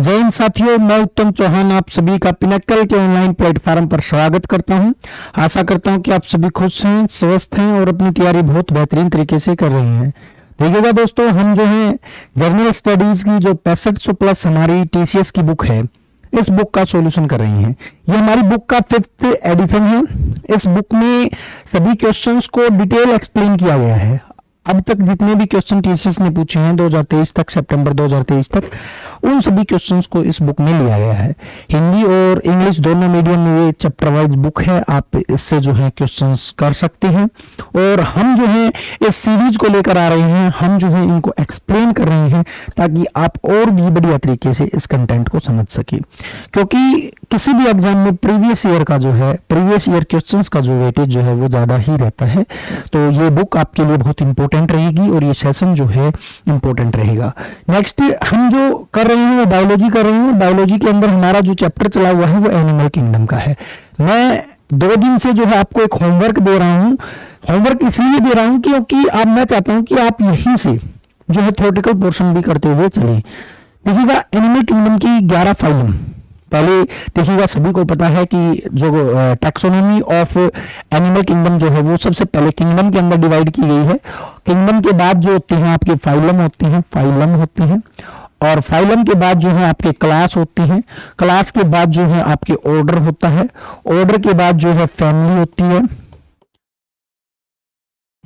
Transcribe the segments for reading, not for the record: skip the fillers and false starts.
जय हिंद साथियों, मैं उत्तम चौहान आप सभी का पिनक्कल के ऑनलाइन प्लेटफॉर्म पर स्वागत करता हूं। आशा करता हूं कि आप सभी खुश हैं, स्वस्थ हैं और अपनी तैयारी बहुत बेहतरीन तरीके से कर रहे हैं। देखिएगा दोस्तों, हम जो है जर्नल स्टडीज की जो 6500 प्लस हमारी टीसीएस की बुक है, इस बुक का सॉल्यूशन कर रहे हैं। ये हमारी बुक का 5th एडिशन है। इस बुक में सभी क्वेश्चंस को डिटेल एक्सप्लेन किया गया है। अब तक जितने भी क्वेश्चन टीचर्स ने पूछे हैं 2023 तक, सितंबर 2023 तक, उन सभी क्वेश्चंस को इस बुक में लिया गया है। हिंदी और इंग्लिश दोनों मीडियम में ये चैप्टर वाइज बुक है। आप इससे जो है क्वेश्चंस कर सकते हैं। और हम जो है इस सीरीज को लेकर आ रहे हैं, हम जो है इनको एक्सप्लेन कर रहे हैं ताकि आप और भी बढ़िया तरीके से इस कंटेंट को समझ सके। क्योंकि किसी भी एग्जाम में प्रीवियस ईयर क्वेश्चंस का जो वेटेज जो है वो ज्यादा ही रहता है। तो ये बुक आपके लिए बहुत इंपॉर्टेंट रहेगी और ये सेशन जो है इंपॉर्टेंट रहेगा। नेक्स्ट हम जो कर रहे हैं वो बायोलॉजी कर रहे हैं। बायोलॉजी के अंदर हमारा जो चैप्टर चला हुआ है वो एनिमल किंगडम का है। मैं 2 दिन से जो है आपको एक होमवर्क दे रहा हूँ। होमवर्क इसलिए दे रहा हूँ क्योंकि अब मैं चाहता हूँ कि आप यहीं से जो है थ्योरेटिकल पोर्शन भी करते हुए चले। देखिएगा, एनिमल किंगडम की 11 फाइलम पहले देखिएगा। सभी को पता है कि जो टैक्सोनॉमी ऑफ एनिमल किंगडम जो है वो सबसे पहले किंगडम के अंदर डिवाइड की गई है। किंगडम के बाद जो होते हैं आपके फाइलम होते हैं और फाइलम के बाद जो है आपके क्लास होते हैं। क्लास के बाद जो है आपके ऑर्डर होता है। ऑर्डर के बाद जो है फैमिली होती है।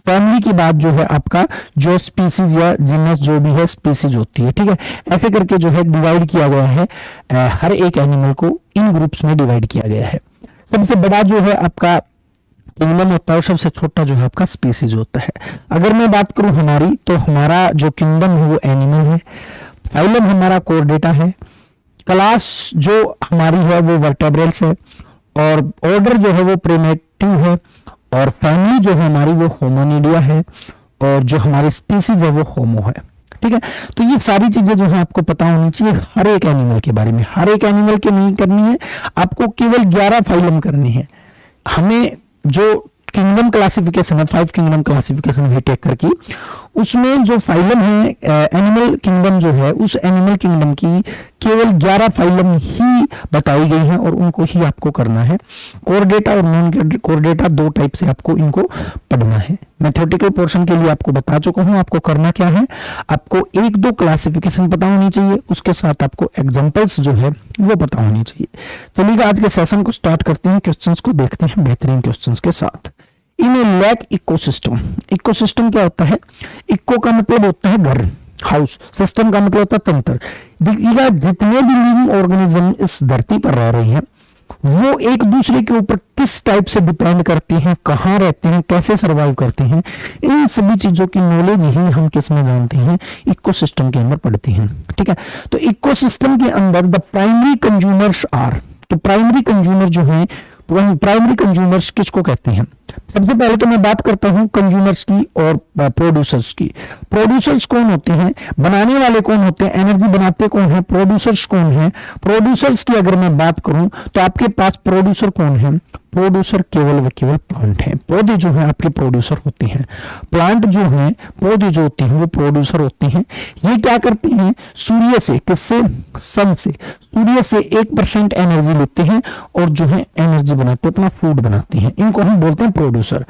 फैमिली के बाद जो है आपका जो स्पीसीज या जीनस जो भी है स्पीसीज होती है। ठीक है, ऐसे करके जो है डिवाइड किया गया है। हर एक एनिमल को इन ग्रुप्स में डिवाइड किया गया है। सबसे बड़ा जो है आपका किंगडम होता है और सबसे छोटा जो है आपका स्पीसीज होता है। अगर मैं बात करूं हमारी, तो हमारा जो किंगडम है वो एनिमल है। फाइलम हमारा कोर्डेटा है। क्लास जो हमारी है वो वर्टेब्रेल्स है और ऑर्डर जो है वो प्रिमेटिव है और फैमिली जो है हमारी वो होमोनिडिया है और जो हमारी स्पीसीज है वो होमो है। ठीक है, तो ये सारी चीजें जो है आपको पता होनी चाहिए हर एक एनिमल के बारे में। हर एक एनिमल के नहीं करनी है, आपको केवल 11 फाइलम करनी है। हमें जो किंगडम क्लासिफिकेशन है, 5 किंगडम क्लासिफिकेशन वीटेकर की, उसमें जो फाइलम है एनिमल किंगडम जो है, उस एनिमल किंगडम की केवल 11 फाइलम ही बताई गई हैं और उनको ही आपको करना है। कोर्डेटा और नॉन कोर्डेटा 2 टाइप से आपको इनको पढ़ना है। मैं थ्योरेटिकल पोर्शन के लिए आपको बता चुका हूं। आपको करना क्या है, आपको 1-2 क्लासिफिकेशन पता होनी चाहिए, उसके साथ आपको एग्जांपल्स जो है वो पता होनी चाहिए। चलिए आज के सेशन को स्टार्ट करते हैं। क्वेश्चंस को देखते हैं बेहतरीन क्वेश्चंस के साथ। इन ए लैक इकोसिस्टम, इकोसिस्टम क्या होता है? इको का मतलब होता है घर, हाउस। सिस्टम का मतलब होता है तंत्र। देखिएगा, जितने भी लिविंग ऑर्गेनिज्म इस धरती पर रह रहे हैं वो एक दूसरे के ऊपर किस टाइप से डिपेंड करते हैं, कहाँ रहते हैं, कैसे सर्वाइव करते हैं, इन सभी चीजों की नॉलेज ही हम किस में जानते हैं? इकोसिस्टम के अंदर पढ़ते हैं। ठीक है, तो इकोसिस्टम के अंदर द प्राइमरी कंज्यूमर्स आर, तो प्राइमरी कंज्यूमर जो है, प्राइमरी कंज्यूमर्स किसको कहते हैं? सबसे पहले तो मैं बात करता हूं कंज्यूमर्स की और प्रोड्यूसर्स की। प्रोड्यूसर्स कौन होते हैं? बनाने वाले कौन होते हैं? एनर्जी बनाते कौन है? प्रोड्यूसर्स कौन है? प्रोड्यूसर्स की अगर मैं बात करूं तो आपके पास प्रोड्यूसर कौन है? प्रोड्यूसर केवल व केवल प्लांट है। पौधे जो है आपके प्रोड्यूसर होते हैं। प्लांट जो है, पौधे जो होते हैं वो प्रोड्यूसर होते हैं। ये क्या करते हैं? सूर्य से, किससे? सन से। सूर्य से 1% एनर्जी लेते हैं और जो है एनर्जी बनाते हैं, अपना फूड बनाते हैं। इनको हम बोलते हैं प्रोड्यूसर।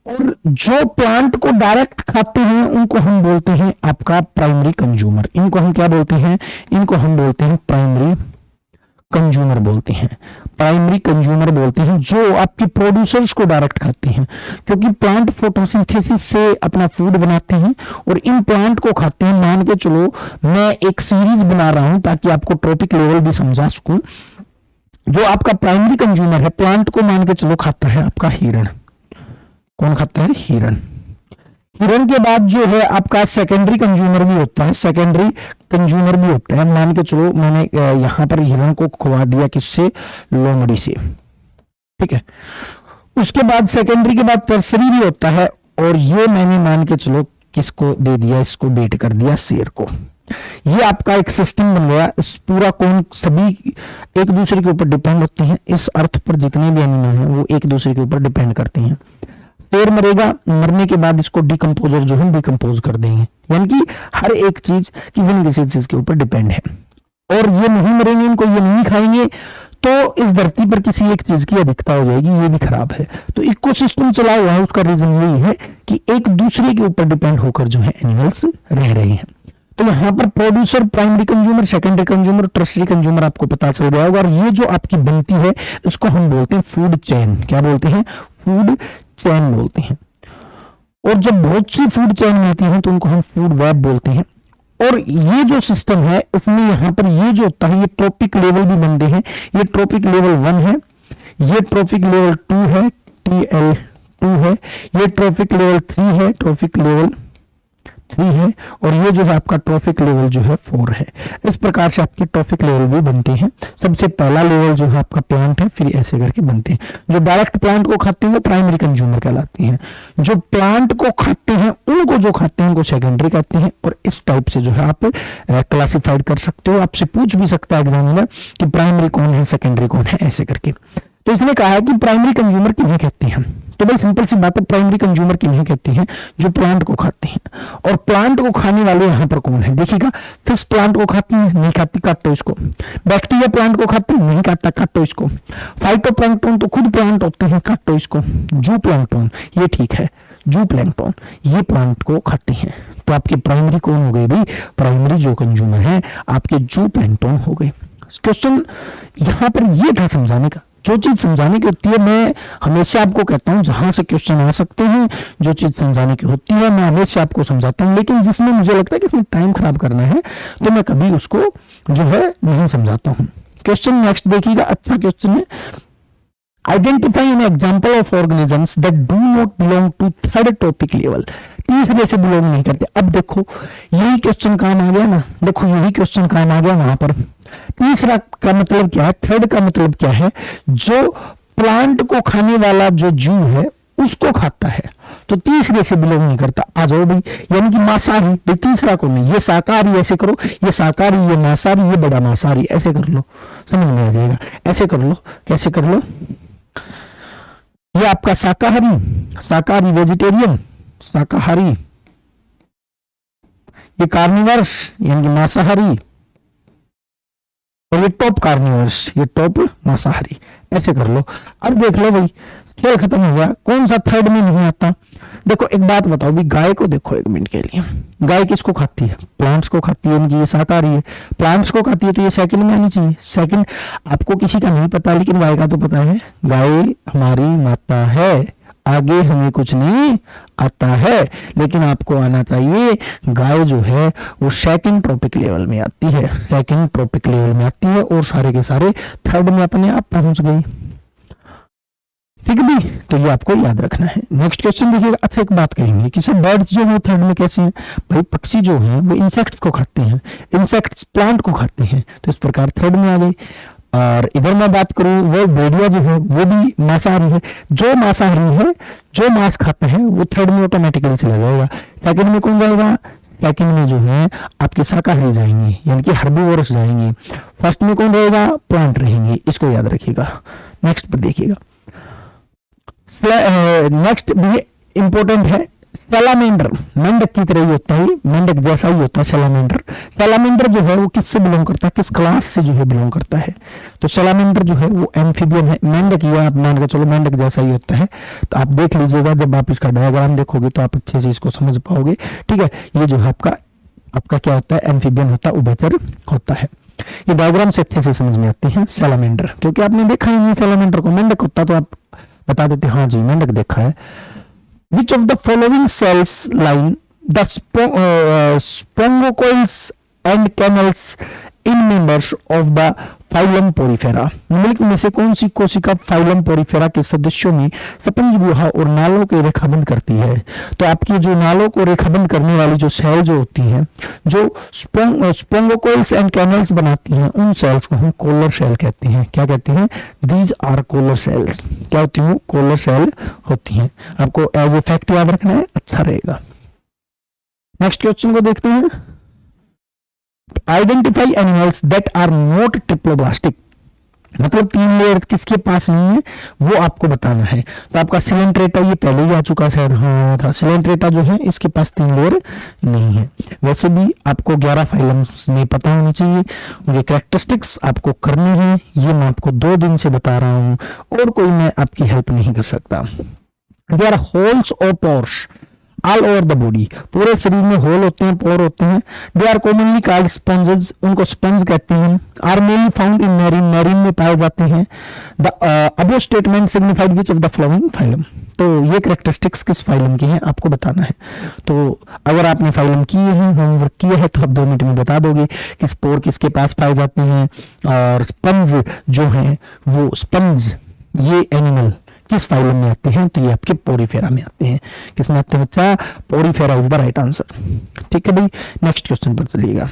और जो प्लांट को डायरेक्ट खाते हैं उनको हम बोलते हैं आपका प्राइमरी कंज्यूमर। इनको हम क्या बोलते हैं? इनको हम बोलते हैं प्राइमरी कंज्यूमर बोलते हैं। प्राइमरी कंज्यूमर बोलते हैं जो आपके प्रोड्यूसर्स को डायरेक्ट खाते हैं, क्योंकि प्लांट फोटोसिंथेसिस से अपना फूड बनाते हैं और इन प्लांट को खाते हैं। मान के चलो मैं एक सीरीज बना रहा हूं ताकि आपको टॉपिक लेवल भी समझा सकूं। जो आपका प्राइमरी कंज्यूमर है, प्लांट को मान के चलो खाता है आपका हिरण। कौन खाता है? हिरण। हिरण के बाद जो है आपका सेकेंडरी कंज्यूमर भी होता है। सेकेंडरी कंज्यूमर भी होता है, मान के चलो मैंने यहां पर हिरण को खुवा दिया, किससे? लोमड़ी से। ठीक है, उसके बाद सेकेंडरी के बाद टर्सरी भी होता है और ये मैंने मान के चलो किसको दे दिया? इसको बेट कर दिया, शेर को। ये आपका एक सिस्टम बन गया। इस पूरा कौन, सभी एक दूसरे के ऊपर डिपेंड होते हैं। इस अर्थ पर जितने भी एनिमल हैं वो एक दूसरे के ऊपर डिपेंड करते हैं। शेर मरेगा, मरने के बाद इसको डिकम्पोजर जो है डिकम्पोज कर देंगे। यानी कि हर एक चीज किसी न किसी चीज के ऊपर डिपेंड है। और ये नहीं मरेंगे, इनको ये नहीं खाएंगे, तो इस धरती पर किसी एक चीज की अधिकता हो जाएगी, ये भी खराब है। तो इकोसिस्टम चला हुआ है, उसका रीजन यही है कि एक दूसरे के ऊपर डिपेंड होकर जो है एनिमल्स रह रहे हैं। तो यहाँ पर producer, primary consumer, secondary consumer, tertiary consumer आपको पता चल गया होगा। और ये जो आपकी बनती है इसको हम बोलते हैं फूड चेन। क्या बोलते हैं? फूड चेन बोलते हैं। और जब बहुत सी फूड चेन मिलती है तो उनको हम फूड वेब बोलते हैं। और ये जो सिस्टम है इसमें यहाँ पर ये जो होता है, ये ट्रॉपिक लेवल भी बनते हैं। ये ट्रॉपिक लेवल 1 है, ये ट्रॉपिक लेवल 2 है, TL2 है, ये ट्रॉपिक लेवल 3 है, ट्रॉपिक लेवल 3 है, और ये जो है आपका ट्रॉपिक लेवल जो है 4 है। इस प्रकार से आपके ट्रॉपिक लेवल भी बनते हैं। सबसे पहला लेवल जो है आपका प्लांट है, फिर ऐसे करके बनते हैं। जो डायरेक्ट प्लांट को खाते हैं वो प्राइमरी कंज्यूमर कहलाती हैं। जो प्लांट को खाते हैं, उनको जो खाते हैं उनको सेकेंडरी कहते हैं। और इस टाइप से जो है आप क्लासिफाइड कर सकते हो। आपसे पूछ भी सकता है एग्जामिनर कि प्राइमरी कौन है, सेकेंडरी कौन है, ऐसे करके। तो इसने कहा है कि प्राइमरी कंज्यूमर किन्हें कहते हैं। तो भाई सिंपल सी बात है, प्राइमरी कंज्यूमर किन्हें कहते हैं? जो प्लांट को खाते हैं। और प्लांट को खाने वाले यहाँ पर कौन है? देखिएगा, फिश प्लांट को खाती है, नहीं खाती, काटो इसको। बैक्टीरिया प्लांट को खाते हैं, नहीं खाता, काटो इसको। फाइटोप्लैंक्टन तो खुद प्लांट होते हैं, काटो इसको। जू प्लैंक्टन, ये ठीक है, जू प्लैंक्टन ये प्लांट को खाते हैं। तो आपके प्राइमरी कौन हो गए भाई? प्राइमरी जो कंज्यूमर है आपके जू प्लैंक्टन हो गए। क्वेश्चन यहाँ पर ये था समझाने का। जो चीज समझाने की होती है, मैं हमेशा आपको कहता हूं जहां से क्वेश्चन आ सकते हैं, जो चीज समझाने की होती है मैं हमेशा आपको समझाता हूं। लेकिन जिसमें मुझे लगता है कि इसमें टाइम खराब करना है तो मैं कभी उसको जो है नहीं समझाता हूं। क्वेश्चन नेक्स्ट देखिएगा, अच्छा क्वेश्चन है। Identify an example of organisms that do not belong to third topic level. तीसरे से बिलोंग नहीं करते। अब देखो यही क्वेश्चन काम आ गया ना, देखो यही क्वेश्चन काम आ गया वहां पर। तीसरा का मतलब क्या है? थर्ड का मतलब क्या है? जो प्लांट को खाने वाला जो जीव है उसको खाता है, तो तीसरे से बिलोंग नहीं करता। आ जाओ भाई, यानी कि मांसाहारी। भाई तीसरा को नहीं, ये शाकाहारी, ऐसे करो, ये शाकाहारी, ये मांसाहारी, ये बड़ा मांसाहारी, ऐसे कर लो, समझ में आ जाएगा। ऐसे कर लो, कैसे कर लो? ये आपका शाकाहारी, शाकाहारी वेजिटेरियन, शाकाहारी, ये कार्निवर्स यानी कि मांसाहारी, और ये टॉप कार्निवर्स, ये टॉप मांसाहारी, ऐसे कर लो। अब देख लो भाई, खेल खत्म हो गया। कौन सा थर्ड में नहीं आता? देखो एक बात बताओ भी, गाय को देखो एक मिनट के लिए, गाय किसको खाती है? प्लांट्स को खाती है, यानी कि ये शाकाहारी है। प्लांट्स को खाती है तो ये सेकंड में आनी चाहिए। सेकंड आपको किसी का नहीं पता, लेकिन गाय का तो पता है। गाय हमारी माता है, आगे हमें कुछ नहीं आता है, लेकिन आपको आना चाहिए। गाय जो है वो सेकंड ट्रॉपिक लेवल में आती है, सेकंड ट्रॉपिक लेवल में आती है, और सारे के सारे थर्ड में अपने आप पहुंच गई। ठीक है भी, तो ये आपको याद रखना है। नेक्स्ट क्वेश्चन देखिएगा। अच्छा एक बात कहेंगे कि सब बर्ड्स जो है थर्ड में कैसे हैं? भाई पक्षी जो हैं वो इंसेक्ट्स को खाते हैं, इंसेक्ट्स प्लांट को खाते हैं, तो इस प्रकार थर्ड में आ गई। और इधर मैं बात करूं, वो भेड़िया जो है वो भी मांसाहारी है। जो मांसाहारी है, जो मांस खाता है, वो थर्ड में ऑटोमेटिकली चला जाएगा। सेकंड में कौन जाएगा? सेकंड में जो है आपके शाकाहारी जाएंगे, यानी कि हर्बीवोरस जाएंगे। फर्स्ट में कौन रहेगा? प्लांट रहेंगे, इसको याद रखिएगा। नेक्स्ट पर देखिएगा, नेक्स्ट भी इंपॉर्टेंट है। सैलामेंडर मेंढक की तरह ही होता है, मेंढक जैसा ही होता है सैलामेंडर। सैलामेंडर जो है वो किससे बिलोंग करता है? किस क्लास से जो है बिलोंग करता है? तो सैलामेंडर जो है वो एम्फीबियन है। मेंढक या आप मान के चलो मेंढक जैसा ही होता है। तो आप देख लीजिएगा, जब आप इसका डायग्राम देखोगे तो आप अच्छे से इसको समझ पाओगे। ठीक है, ये जो है आपका क्या होता है? एम्फीबियन होता है, उभयचर होता है। ये डायग्राम से अच्छे से समझ में आते हैं सैलामेंडर, क्योंकि आपने देखा ही नहीं सैलामेंडर को। मेंढक होता तो आप बता देते हाँ जी मेंढक देखा है। Which of the following cells line the spongocoels and camels in members of the phylum Porifera? निम्नलिखित में से कौन सी कोशिका फाइलम पोरिफेरा के सदस्यों में सपंज गुहा और नालों के रेखाबंद करती है? तो आपकी जो नालों को रेखाबंद करने वाली जो सेल जो होती हैं, जो स्पोंगोकोइल्स एंड कैनल्स बनाती हैं, उन सेल्स को हम कोलर सेल कहते हैं। क्या कहते हैं? These are collar cells. क्या होती हैं? कोलर सेल होती हैं। आपको एज ए फैक्ट याद रखना है, अच्छा रहेगा। नेक्स्ट क्वेश्चन को देखते हैं। Identify animals that are not triploblastic. मतलब 3 लेयर किसके पास नहीं है वो आपको बताना है। तो आपका सिलेंट्रेटा ये पहले ही आ चुका शायद, हाँ था, सिलेंट्रेटा जो है इसके पास 3 लेयर नहीं है। वैसे भी आपको 11 फाइलम्स में पता होनी चाहिए, उनके कैरेक्टरिस्टिक्स आपको करनी है, ये मैं आपको 2 दिन से बता रहा हूँ और कोई मैं आपकी हेल्प नहीं कर सकता। देयर आर होल्स और pores all over the body, पूरे शरीर में होल होते हैं, पोर होते हैं। They are commonly called sponges, उनको स्पंज कहते हैं। Are mainly found in marine, marine में पाए जाते हैं। The above statement signified which of the following phylum, तो ये कैरेक्टरिस्टिक्स किस फाइलम की हैं आपको बताना है। तो अगर आपने फाइलम किए हैं, होमवर्क किया है, तो आप 2 मिनट में बता दोगे कि स्पोर किसके पास पाए जाते हैं और स्पंज जो है वो स्पंज ये एनिमल किस फाइलम में आते हैं। तो ये आपके पोरीफेरा में आते हैं। किस में आते हैं बच्चा? Porifera is the right answer. ठीक है भाई, नेक्स्ट क्वेश्चन पर चलिएगा।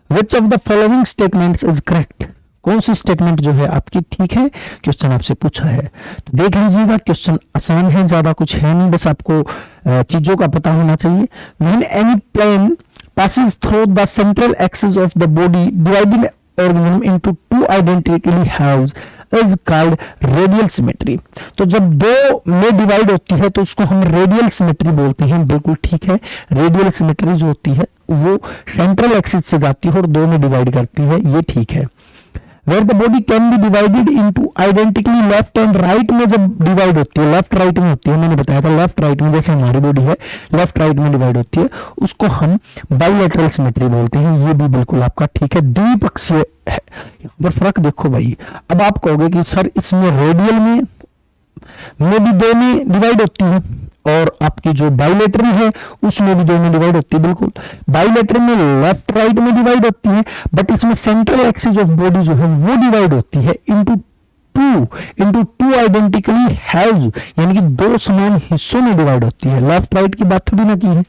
Which of the following statements is correct, कौन सी स्टेटमेंट जो है आपकी ठीक है, क्वेश्चन आपसे पूछा है। तो देख लीजिएगा, क्वेश्चन आसान है, ज्यादा कुछ है नहीं, बस आपको चीजों का पता होना चाहिए। When any plane passes through the central axis of the body dividing organism into 2 identically halves is called radial symmetry। तो जब 2 में डिवाइड होती है तो उसको हम रेडियल सिमेट्री बोलते हैं। बिल्कुल ठीक है, रेडियल सिमेट्री जो होती है वो सेंट्रल एक्सिस से जाती है और 2 में डिवाइड करती है, ये ठीक है। Where the body can be divided into identically left and right में जब डिवाइड होती है, लेफ्ट राइट में होती है, मैंने बताया था लेफ्ट राइट में, जैसे हमारी बॉडी है लेफ्ट राइट में डिवाइड होती है, उसको हम बाइलेटरल सिमेट्री बोलते हैं। ये भी बिल्कुल आपका ठीक है, द्विपक्षीय है। यहाँ पर फर्क देखो भाई, अब आप कहोगे कि सर इसमें रेडियल में भी 2 में डिवाइड होती है और आपकी जो बाइलेटरल है उसमें भी 2 में डिवाइड होती है। बिल्कुल, बाइलेटरल में लेफ्ट राइट में डिवाइड होती है, बट इसमें सेंट्रल एक्सिस ऑफ बॉडी जो है वो डिवाइड होती है इनटू टू आइडेंटिकली हैव्स, यानी कि 2 समान हिस्सों में डिवाइड होती है। लेफ्ट राइट की बात थोड़ी ना की है,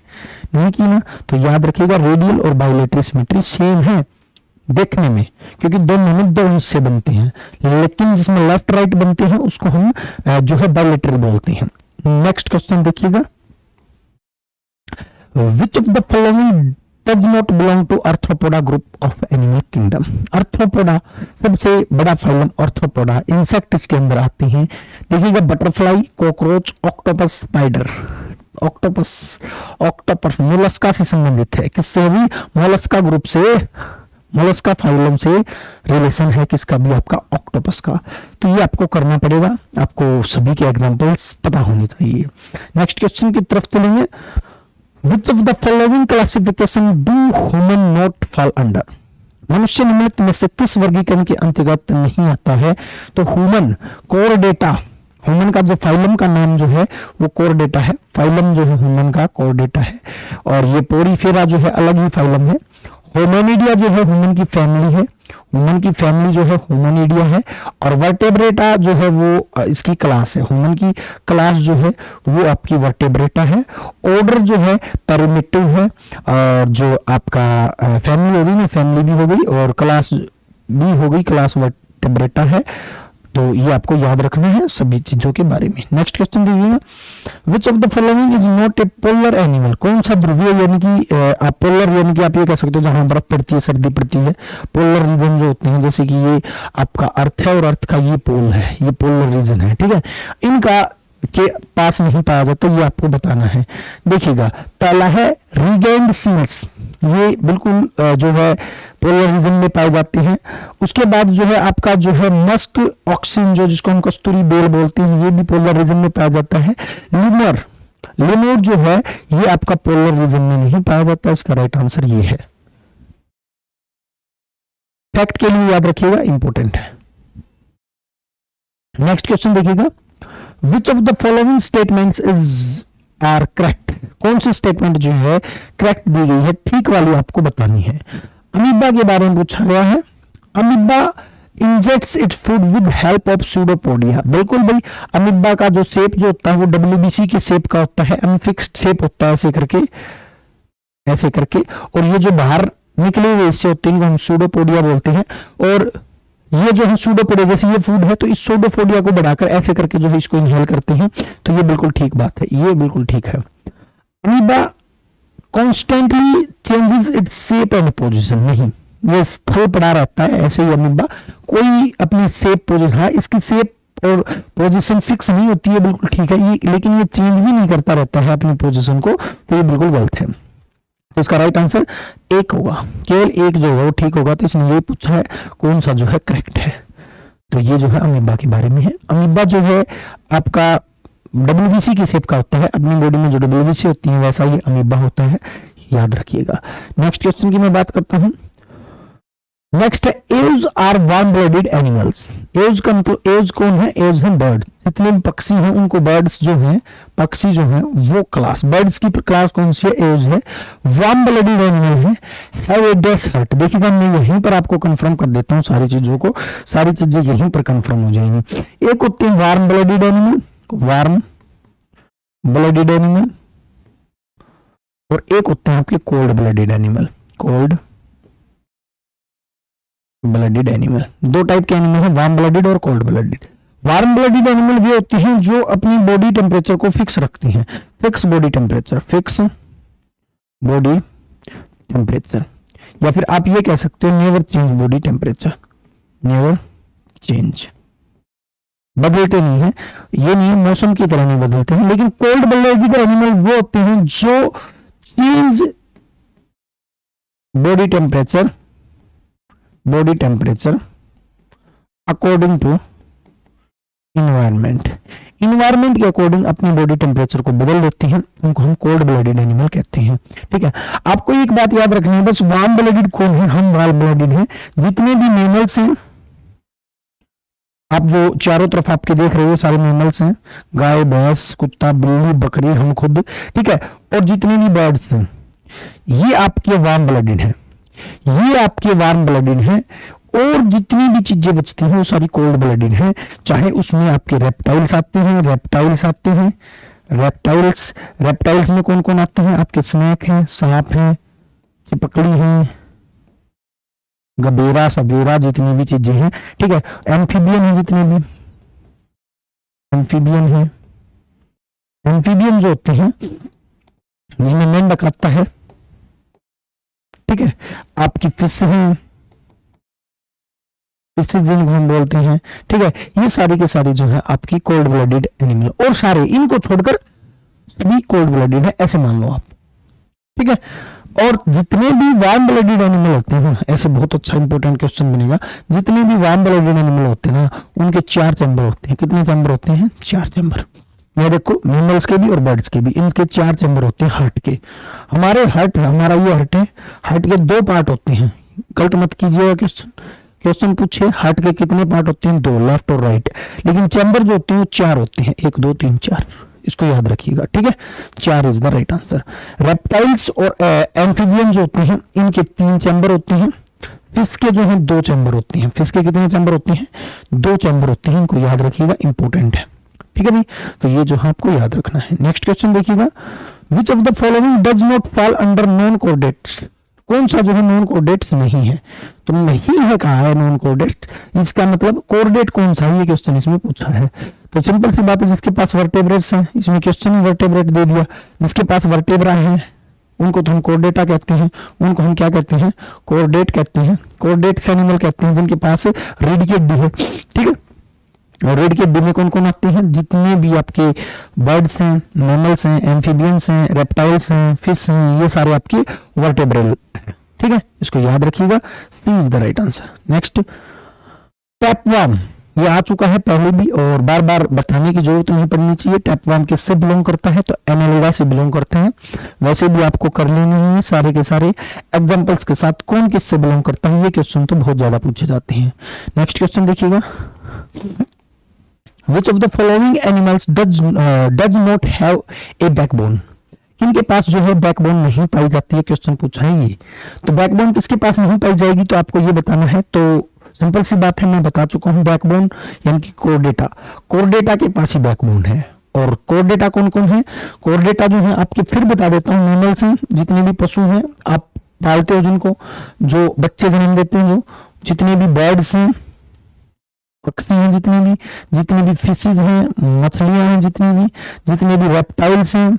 नहीं की ना। तो याद रखिएगा, रेडियल और बाइलेटरल सिमेट्री सेम है देखने में, क्योंकि दोनों में 2 हिस्से बनते हैं, लेकिन जिसमें लेफ्ट राइट बनते हैं उसको हम जो है बाइलेटरल बोलते हैं। नेक्स्ट क्वेश्चन देखिएगा, which of the following does not belong to Arthropoda group of animal kingdom. Arthropoda सबसे बड़ा फाइलम आर्थ्रोपोडा, इंसेक्ट इसके अंदर आते हैं। देखिएगा, butterfly, cockroach, octopus, spider. Octopus Mollusca से संबंधित है, किससे भी? मोलस्का ग्रुप से, मोलस्का फाइलम से रिलेशन है किसका भी? आपका ऑक्टोपस का। तो ये आपको करना पड़ेगा, आपको सभी के एग्जांपल्स पता होने चाहिए। नेक्स्ट क्वेश्चन की तरफ चलेंगे। Which of the following classification do human not fall under? मनुष्य निम्नलिखित में से किस वर्गीकरण के अंतर्गत नहीं आता है? तो ह्यूमन कोरडेटा, ह्यूमन का जो फाइलम का नाम जो है वो कोरडेटा है, फाइलम जो है ह्यूमन का कोरडेटा है। और ये पोरीफेरा जो है अलग ही फाइलम है। होमिनिडिया जो है ह्यूमन की फैमिली है, ह्यूमन की फैमिली जो है होमिनिडिया है। और वर्टेब्रेटा जो है वो इसकी क्लास है, ह्यूमन की क्लास जो है वो आपकी वर्टेब्रेटा है। ऑर्डर जो है पैरामीटिव है, और जो आपका फैमिली हो गई ना, फैमिली भी हो गई और क्लास भी हो गई, क्लास वर्टेब्रेटा है। तो ये आपको याद रखना है सभी चीजों के बारे में। नेक्स्ट क्वेश्चन देखिएगा, which of the following is not a polar animal. कौन सा ध्रुवीय, यानी कि आप पोलर यानी कि आप ये कह सकते हो जहां बर्फ पड़ती है, सर्दी पड़ती है। पोलर रीजन जो होते हैं, जैसे कि ये आपका अर्थ है और अर्थ का ये पोल है, ये पोलर रीजन है, ठीक है। इनका के पास नहीं पाया जाता, ये आपको बताना है। देखिएगा, पहला है रिगेंड सील्स, ये बिल्कुल जो है पोलर रीजन में पाए जाते हैं। उसके बाद जो है आपका जो है मस्क ऑक्सिन, जो जिसको हम कस्तूरी बेल बोलते हैं, ये भी पोलर रीजन में पाया जाता है। लिमोर जो है ये आपका पोलर रीजन में नहीं पाया जाता, इसका राइट आंसर ये है। फैक्ट के लिए याद रखिएगा, इंपॉर्टेंट है। नेक्स्ट क्वेश्चन देखिएगा, which of the following statements is are correct. कौन सी स्टेटमेंट जो है करेक्ट दी गई है, ठीक वाली आपको बतानी है। अमीबा के बारे में पूछा गया है। Amoeba injects its food with help of pseudopodia. बिल्कुल भाई, अमीबा का जो शेप जो होता है वो WBC के शेप का होता है, अनफिक्स्ड शेप होता है, ऐसे करके। और ये जो बाहर निकले हुए हिस्से होते हैं हम सूडोपोडिया बोलते हैं। और ये जो है सूडोपोडिया, जैसे ये फूड है तो इस सूडोपोडिया को बढ़ाकर ऐसे करके जो है इसको इनहेल करते हैं। तो ये बिल्कुल ठीक बात है, ये बिल्कुल ठीक है। Amoeba constantly changes its shape and position, ये स्थल पड़ा रहता है, ऐसे ही अमीबा कोई अपनी शेप पोजीशन, हाँ इसकी शेप और पोजीशन फिक्स नहीं होती है, बिल्कुल ठीक है ये, लेकिन ये चेंज भी नहीं करता रहता है अपनी पोजीशन को, तो ये बिल्कुल गलत है। तो इसका राइट आंसर एक होगा, केवल एक जो होगा वो ठीक होगा। तो इसने ये पूछा है कौन सा जो है करेक्ट है। तो ये जो है अमीबा के बारे में है। अमीबा जो है आपका डब्ल्यूबीसी की शेप का होता है, अपनी बॉडी में जो डब्ल्यूबीसी होती है वैसा ही अमीबा होता है, याद रखिएगा। नेक्स्ट क्वेश्चन की मैं बात करता हूं। नेक्स्ट है aves are warm blooded animals. Aves का मतलब, एव्स कौन है? एव्स हैं बर्ड्स, जितने भी पक्षी हैं उनको बर्ड्स जो हैं, पक्षी जो हैं वो क्लास, बर्ड्स की क्लास कौन सी है? एव्स है। वार्म ब्लडेड एनिमल है, हैव ए डैश हार्ट। देखिएगा मैं यहीं पर आपको कंफर्म कर देता हूं सारी चीजों को, सारी चीजें यहीं पर कंफर्म हो जाएंगी। एक होते हैं warm blooded animal, warm blooded animal, और एक होते हैं आपके cold blooded animal, cold blooded animal. दो टाइप के एनिमल हैं, वार्म ब्लडेड और cold blooded. Warm blooded animal वे होते हैं जो अपनी बॉडी टेम्परेचर को फिक्स रखती हैं, fix body temperature, fix body temperature, या फिर आप ये कह सकते हो never change body temperature, never change, बदलते नहीं है, ये नहीं मौसम की तरह नहीं बदलते हैं। लेकिन कोल्ड ब्लडेड एनिमल वो होते हैं जो change body temperature according to environment, environment के अकॉर्डिंग अपनी बॉडी टेम्परेचर को बदल लेते हैं, उनको हम कोल्ड ब्लडेड एनिमल कहते हैं। ठीक है, आपको एक बात याद रखनी है बस, वार्म ब्लडेड कौन है? हम वार्म ब्लडेड हैं। जितने भी मैमल्स हैं, आप जो चारों तरफ आपके देख रहे हो सारे मैमल्स हैं, गाय, भैंस, कुत्ता, बिल्ली, बकरी, हम खुद, ठीक है, और जितने भी बर्ड्स हैं ये आपके वार्म ब्लडेड हैं, ये आपके वार्म ब्लडेड हैं। और जितनी भी चीजें बचती हैं वो सारी कोल्ड ब्लडेड हैं, चाहे उसमें आपके रेप्टाइल्स आते हैं, रेप्टाइल्स में कौन कौन आते हैं? आपके स्नेक हैं, सांप हैं, चिपकली हैं, गबेरा, सवेरा, जितनी भी चीजें हैं, ठीक है। एम्फीबियन है, जितने भी एम्फीबियन है, एम्फीबियन जो होते हैं जिनमें मेंढक आता है, ठीक है, आपकी फिश है, फिशेज जिनको हम बोलते हैं, ठीक है, ये सारी के सारी जो है आपकी कोल्ड ब्लडेड एनिमल, और सारे इनको छोड़कर सभी कोल्ड ब्लडेड है, ऐसे मान लो आप, ठीक है। और जितने भी वार्म ब्लडेड एनिमल होते हैं, ऐसे बहुत अच्छा इंपॉर्टेंट क्वेश्चन बनेगा, जितने भी वार्म ब्लडेड एनिमल होते हैं ना, उनके 4 चैम्बर होते हैं। कितने चैम्बर होते हैं? 4 चैम्बर। ये देखो मैमल्स के भी और बर्ड्स के भी, इनके 4 चैम्बर होते हैं हार्ट के। हमारा ये हार्ट है, हार्ट के 2 पार्ट होते हैं, गलत मत कीजिएगा। क्वेश्चन पूछे हार्ट के कितने पार्ट होते हैं? 2, लेफ्ट और राइट, लेकिन चैम्बर जो होते हैं वो 4 होते हैं, 1 2 3 4, इसको याद रखिएगा, ठीक है। 4 is the right answer. Reptiles और एम्फीबियन जो होते हैं इनके 3 चैम्बर होते हैं। फिश के जो है 2 चैम्बर होते हैं। फिश के कितने चैम्बर होते हैं? 2 चैम्बर होते हैं, इनको याद रखिएगा, इंपॉर्टेंट है, ठीक है भाई। तो ये जो है आपको याद रखना है। नेक्स्ट क्वेश्चन देखिएगा, which of the following does not fall under non coordinates. कौन सा जो है नॉन कोऑर्डिनेट्स नहीं है? तो नहीं है, कहा है नॉन कोऑर्डिनेट, इसका मतलब कोऑर्डिनेट कौन सा है, ये क्वेश्चन इसमें पूछा है। तो सिंपल सी बात है, जिसके पास वर्टेब्रेट्स हैं, इसमें क्वेश्चन ही वर्टेब्रेट दे दिया, जिसके पास वर्टेब्रा है उनको तो हम कोऑर्डिनेटा कहते हैं, उनको हम क्या कहते हैं? कोऑर्डिनेट कहते हैं। कोऑर्डिनेट्स एनिमल कहते हैं जिनके पास रीढ़ की हड्डी है, ठीक है। और रीढ़ की हड्डी में कौन कौन आते हैं? जितने भी आपके बर्ड्स हैं, मैमल्स हैं, एम्फीबियंस हैं, रेप्टाइल्स हैं, फिश हैं, ये सारे आपके वर्टेब्रल हैं, ठीक है, इसको याद रखिएगा। C is the right answer. Next, tapeworm, ये आ चुका है पहले भी और बार बार बताने की जरूरत नहीं पड़नी चाहिए। टैपवार्म किससे बिलोंग करता है? तो एनालिडा से बिलोंग करता है। वैसे भी आपको कर लेने हैं सारे के सारे एग्जांपल्स के साथ, कौन किससे बिलोंग करता है, ये क्वेश्चन तो बहुत ज्यादा पूछे जाते हैं। नेक्स्ट क्वेश्चन देखिएगा, Which of the following animals does not have a backbone? किनके पास जो है बैकबोन नहीं पाई जाती है, क्वेश्चन पूछा है ये। तो बैकबोन किसके पास नहीं पाई जाएगी, तो आपको ये बताना है। तो सिंपल सी बात है, मैं बता चुका हूं, बैकबोन यानी कि कोर्डेटा, कोर्डेटा के पास ही बैकबोन है। और कोर्डेटा कौन कौन है? कोर्डेटा जो है आपके, फिर बता देता हूँ, मैमल्स हैं, जितने भी पशु हैं आप पालते हो, जिनको जो बच्चे जन्म देते हैं, जो जितने भी बर्ड्स हैं, पक्षी हैं, जितने भी फिशेज हैं, मछलियां हैं, जितने भी रेप्टाइल्स हैं,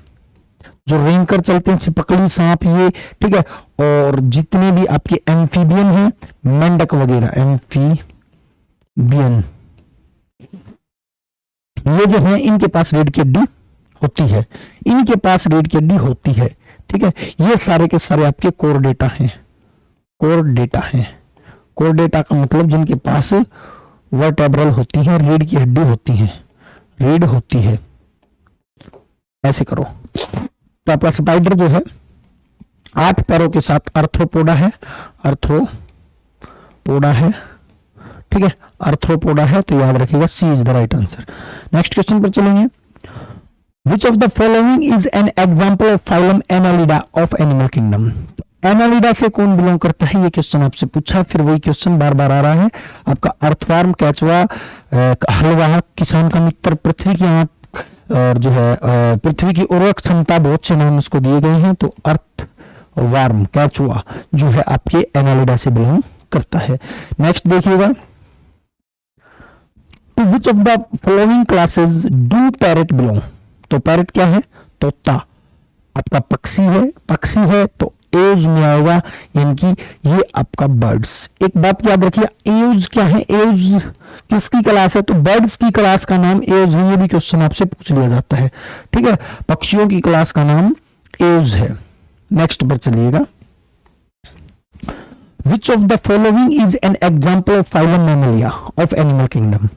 जो रेंकर चलते हैं, छिपकली, सांप, ये ठीक है। और जितने भी आपके एम्फीबियन हैं, मेंढक वगैरह, एम्फीबियन, ये जो है इनके पास रीढ़ की हड्डी होती है, इनके पास रीढ़ की हड्डी होती है, ठीक है। ये सारे के सारे आपके कोर डेटा हैं, कोर डेटा हैं। कोर डेटा का मतलब जिनके पास वर्टेब्रल होती है, रीढ़ की हड्डी होती है, रीढ़ होती है। ऐसे करो तो आपका स्पाइडर जो है 8 पैरों के साथ अर्थ्रोपोडा है, अर्थ्रोपोडा है, ठीक है, अर्थ्रोपोडा है, तो याद रखिएगा C is the right answer. Next question पर चलेंगे। Which of the following is an example of phylum Annelida of animal kingdom. Annelida से कौन बिलोंग करता है, ये क्वेश्चन आपसे पूछा, फिर वही क्वेश्चन बार बार आ रहा है आपका। अर्थवार्म, केचुआ, हलवाहक, किसान का मित्र, पृथ्वी की आंत, और जो है पृथ्वी की उर्वरक क्षमता, बहुत से नाम इसको दिए गए हैं। तो अर्थवार्म, केचुआ जो है आपके एनालिडा से बिलोंग करता है। नेक्स्ट देखिएगा, to which of the following classes do parrot belong. तो पैरेट क्या है, तोता। आपका पक्षी है तो एव्स में आएगा, यानी कि ये आपका बर्ड्स। एक बात याद रखिए, एव्स क्या है, एव्स किसकी क्लास है, तो बर्ड्स की क्लास का नाम एव्स है। ये भी क्वेश्चन आपसे पूछ लिया जाता है, ठीक है। पक्षियों की क्लास का नाम एव्स है। नेक्स्ट पर चलिएगा, which of the following is an example of phylum Mammalia of animal kingdom.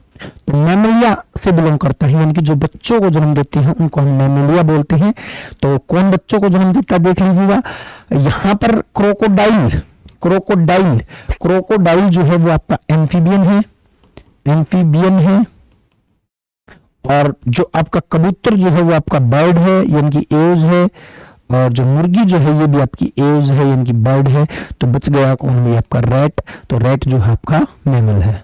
तो मैमलिया से बिलोंग करता है, यानी कि जो बच्चों को जन्म देते हैं उनको हम मैमलिया बोलते हैं। तो कौन बच्चों को जन्म देता है देख लीजिएगा, यहां पर क्रोकोडाइल जो है वो आपका एम्फीबियन है, और जो आपका कबूतर जो है वो आपका बर्ड है, यानी कि एव्स है, और जो मुर्गी जो है ये भी आपकी एव्स है, यानी कि बर्ड है। तो बच गया कौन, भी आपका रैट। तो रैट जो है आपका मैमल है।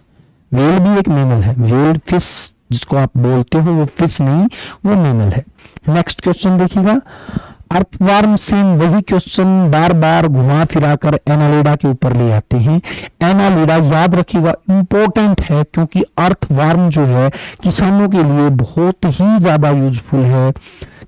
वेल भी एक मैमल है, वेल फिश जिसको आप बोलते हो वो फिश नहीं, वो मैमल है। नेक्स्ट क्वेश्चन देखिएगा, अर्थवार्म सेम वही क्वेश्चन बार बार घुमा फिरा कर एनालिडा के ऊपर ले आते हैं। एनालिडा याद रखिएगा इंपॉर्टेंट है, क्योंकि अर्थवार्म जो है किसानों के लिए बहुत ही ज्यादा यूजफुल है।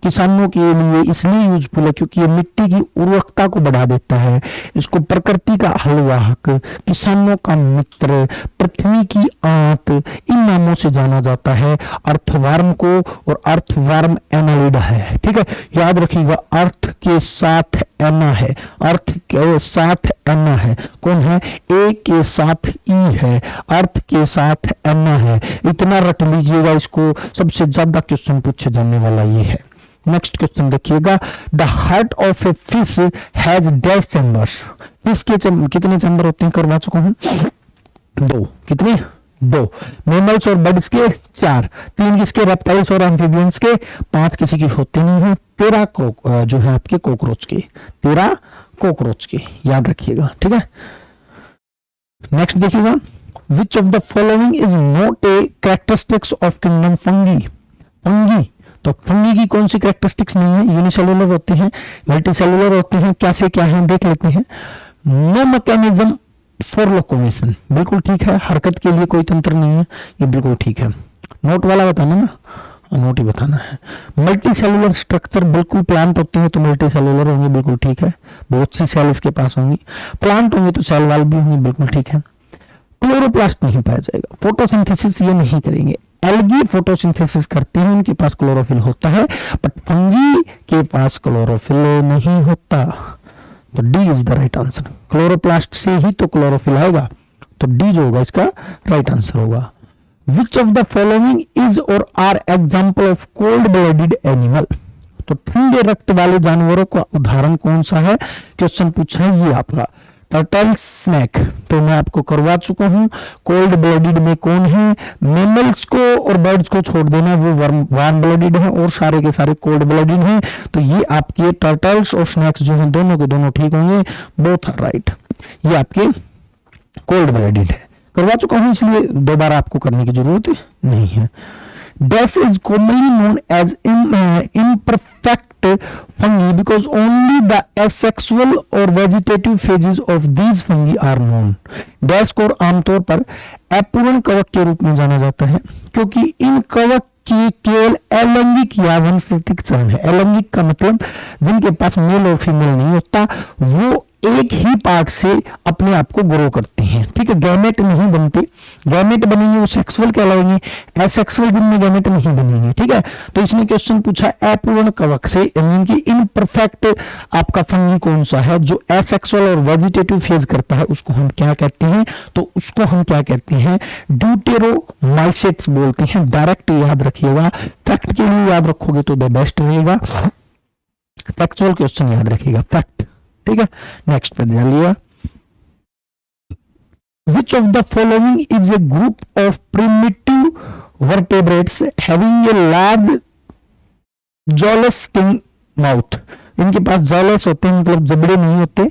किसानों के लिए इसलिए यूजफुल है क्योंकि ये मिट्टी की उर्वरकता को बढ़ा देता है। इसको प्रकृति का हलवाहक, किसानों का मित्र, पृथ्वी की आंत, इन नामों से जाना जाता है अर्थवार्म को। और अर्थवार्म एनालिडा है, ठीक है। याद रखिएगा, अर्थ के साथ एना है, अर्थ के साथ एना है। कौन है, ए के साथ ई है, अर्थ के साथ एना है। इतना रट लीजिएगा, इसको सबसे ज्यादा क्वेश्चन पूछे जाने वाला ये है। नेक्स्ट क्वेश्चन देखिएगा, the heart of a fish has dash chambers. Fish के कितने चैम्बर होते हैं, करवा चुका हूं, 2। कितने, 2। मैमल्स और बर्ड्स के 4, 3 किसके, रेप्टाइल्स और एम्फीबियंस के, 5 किसी के होते नहीं है, 13 जो है आपके कॉकरोच के, 13 कॉकरोच के, याद रखिएगा, ठीक है। नेक्स्ट देखिएगा, which of the following is not a characteristics of kingdom fungi. Fungi, तो फंगी की कौन सी कैरेक्टरिस्टिक्स नहीं है, यूनिसेलुलर होते हैं, मल्टीसेलुलर होते हैं, कैसे क्या है देख लेते हैं। नो मैकेनिज्म फॉर लोकोमोशन, बिल्कुल ठीक है, हरकत के लिए कोई तंत्र नहीं है, ये बिल्कुल ठीक है। नोट वाला बताना ना, नोट ही बताना है। मल्टी सेलुलर स्ट्रक्चर, बिल्कुल प्लांट होते हैं तो मल्टी सेलुलर होंगे, बिल्कुल ठीक है। बहुत सी सेल इसके पास होंगी, प्लांट होंगे तो सेल वाल भी होंगे, बिल्कुल ठीक है। क्लोरोप्लास्ट नहीं पाया जाएगा, फोटोसिंथेसिस ये नहीं करेंगे। एल्गी फोटोसिंथेसिस करते हैं, उनके पास क्लोरोफिल होता है, बट फंगी के पास क्लोरोफिल नहीं होता। तो D is the right answer. Chloroplast से ही तो क्लोरोफिल आएगा, तो डी जो होगा इसका राइट आंसर होगा। Which of the following is or are example of cold blooded animal. तो ठंडे रक्त वाले जानवरों का उदाहरण कौन सा है, क्वेश्चन पूछा है ये आपका। टर्टल स्नैक तो मैं आपको करवा चुका हूं। कोल्ड ब्लडेड में कौन है, मैमल्स को और बर्ड्स को छोड़ देना, वो वार्म ब्लडेड है, और सारे के सारे कोल्ड ब्लडेड हैं। तो ये आपके टर्टल्स और स्नैक्स जो हैं दोनों के दोनों ठीक होंगे, बोथ आर राइट। ये आपके कोल्ड ब्लडेड है, करवा चुका हूं इसलिए दोबारा आपको करने की जरूरत नहीं है। This is commonly known as imperfect fungi because only the asexual or vegetative phases of these fungi are known. Dash को आमतौर पर अपूर्ण कवक के रूप में जाना जाता है, क्योंकि इन कवक कि केवल अलैंगिक या वनस्पतिक चरण है। अलैंगिक का मतलब जिनके पास मेल और फीमेल नहीं होता, वो एक ही पार्ट से अपने आप को ग्रो करते हैं, ठीक है। गैमेट नहीं बनते, गैमेट बनेंगे वो सेक्सुअल कहलाएंगे, एसेक्सुअल जिनमें गैमेट नहीं बनेंगे, ठीक है। तो इसने क्वेश्चन पूछा अपूर्ण कवक से यानी कि इनपरफेक्ट आपका फंगी कौन सा है जो एसेक्सुअल और वेजिटेटिव फेज करता है, उसको हम क्या कहते हैं, तो उसको हम क्या कहते हैं, ड्यूटेरोमाइसेट्स बोलते हैं। डायरेक्ट याद रखिएगा, फैक्ट के लिए याद रखोगे तो द बेस्ट रहेगा, फैक्चुअल क्वेश्चन याद रखिएगा, फैक्ट, ठीक है। नेक्स्ट पे चलिए, which of the following is a group of primitive vertebrates having a large jawless skin mouth? इनके पास जॉलेस होते हैं, मतलब जबड़े नहीं होते,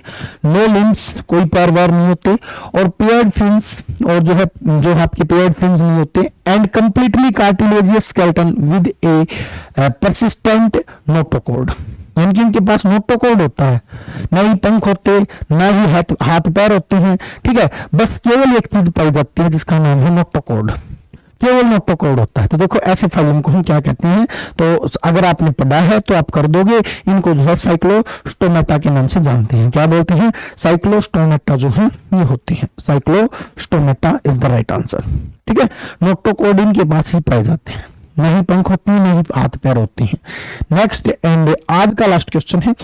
नो लिम्स, कोई पैर वैर नहीं होते, और पेयर्ड फिन्स, और जो आपके पेयर्ड फिन्स नहीं होते, and completely cartilaginous skeleton with A persistent notochord. यानी कि इनके पास नोटोकॉर्ड होता है, ना ही पंख होते, ना ही हाथ पैर होते हैं, ठीक है। बस केवल एक चीज पाई जाती है जिसका नाम है नोटोकॉर्ड, केवल नोटोकॉर्ड होता है। तो देखो ऐसे फाइलम को हम क्या कहते हैं, तो अगर आपने पढ़ा है तो आप कर दोगे, इनको जो है साइक्लोस्टोमेटा के नाम से जानते हैं। क्या बोलते हैं, साइक्लोस्टोमेटा जो है ये होते हैं, Cyclostomata is the right answer, ठीक है। नोटोकॉर्ड इनके पास ही पाए जाते हैं, ना ही पंख होते हैं, ना ही हाथ पैर होते हैं। नेक्स्ट एंड आज का लास्ट क्वेश्चन है,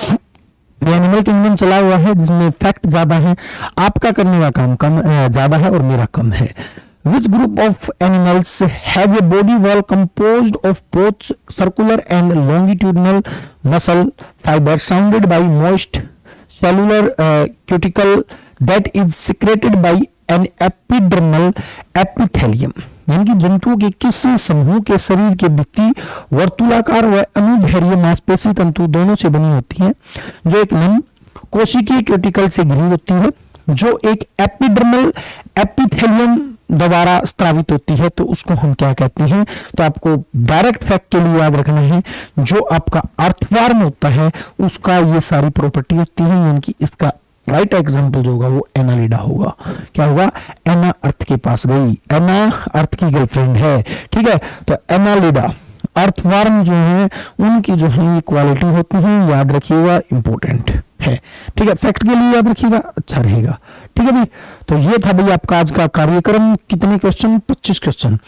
एनिमल किंगडम चला हुआ है जिसमें फैक्ट ज्यादा है, आपका करने का काम कम ज्यादा है और मेरा कम है। Which group of animals has a body wall composed of both circular and longitudinal muscle fibers surrounded by moist cellular cuticle that is secreted by an epidermal epithelium? यानी कि जंतुओं के किस समूह के शरीर के भित्ति वर्तुलाकार व अनुदैर्घ्य मांसपेशी तंतु दोनों से बनी होती है, जो एक नम कोशिकीय क्यूटिकल से घिरी होती है, जो एक एपिडर्मल एपिथेलियम द्वारा स्त्रावित होती है, तो उसको हम क्या कहते हैं। तो आपको डायरेक्ट फैक्ट के लिए याद रखना है, जो आपका अर्थवर्म होता है उसका ये सारी प्रॉपर्टी होती है, यानी कि इसका राइट एग्जाम्पल जो होगा वो एनालिडा होगा। क्या होगा, एना अर्थ के पास गई, एना अर्थ की गर्लफ्रेंड है, ठीक है। तो एनालिडा अर्थवर्म जो है उनकी जो है ये क्वालिटी होती है, याद रखिएगा, इंपॉर्टेंट है, ठीक है। फैक्ट के लिए याद रखिएगा, अच्छा रहेगा, ठीक है भाई। तो ये था भाई आपका आज का कार्यक्रम। कितने क्वेश्चन, 25 क्वेश्चन।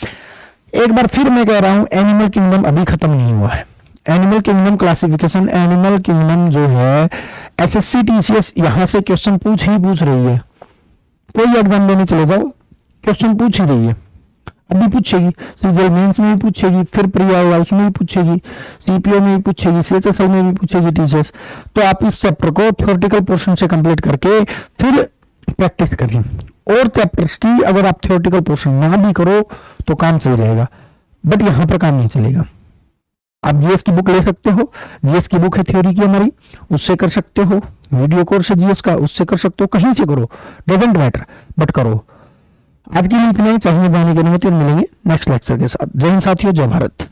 एक बार फिर मैं कह रहा हूं, एनिमल किंगडम अभी खत्म नहीं हुआ है। Animal kingdom classification, animal kingdom जो है एसएससी टीसीएस यहां से क्वेश्चन पूछ रही है। कोई एग्जाम देने चले जाओ, क्वेश्चन पूछ ही रही है, अभी पूछेगी, सीजीएल मेंस में भी पूछेगी, फिर प्रिया होगा उसमें भी पूछेगी, सीपीओ में भी पूछेगी, सीएचएसएल में भी पूछेगी टीचर्स। तो आप इस चैप्टर को थ्योरेटिकल पोर्शन से कंप्लीट करके फिर प्रैक्टिस करें। और चैप्टर्स की अगर आप थ्योरेटिकल पोर्शन ना भी करो तो काम चल जाएगा, बट यहां पर काम नहीं चलेगा। आप जीएस की बुक ले सकते हो, जीएस की बुक है थ्योरी की हमारी, उससे कर सकते हो, वीडियो कोर्स है जीएस का, उससे कर सकते हो, कहीं से करो, डजंट मैटर, बट करो। आज के लिए इतना ही, चाहिए जाने की अनुमति, और मिलेंगे नेक्स्ट लेक्चर के साथ। जय हिंद साथियों, जय भारत।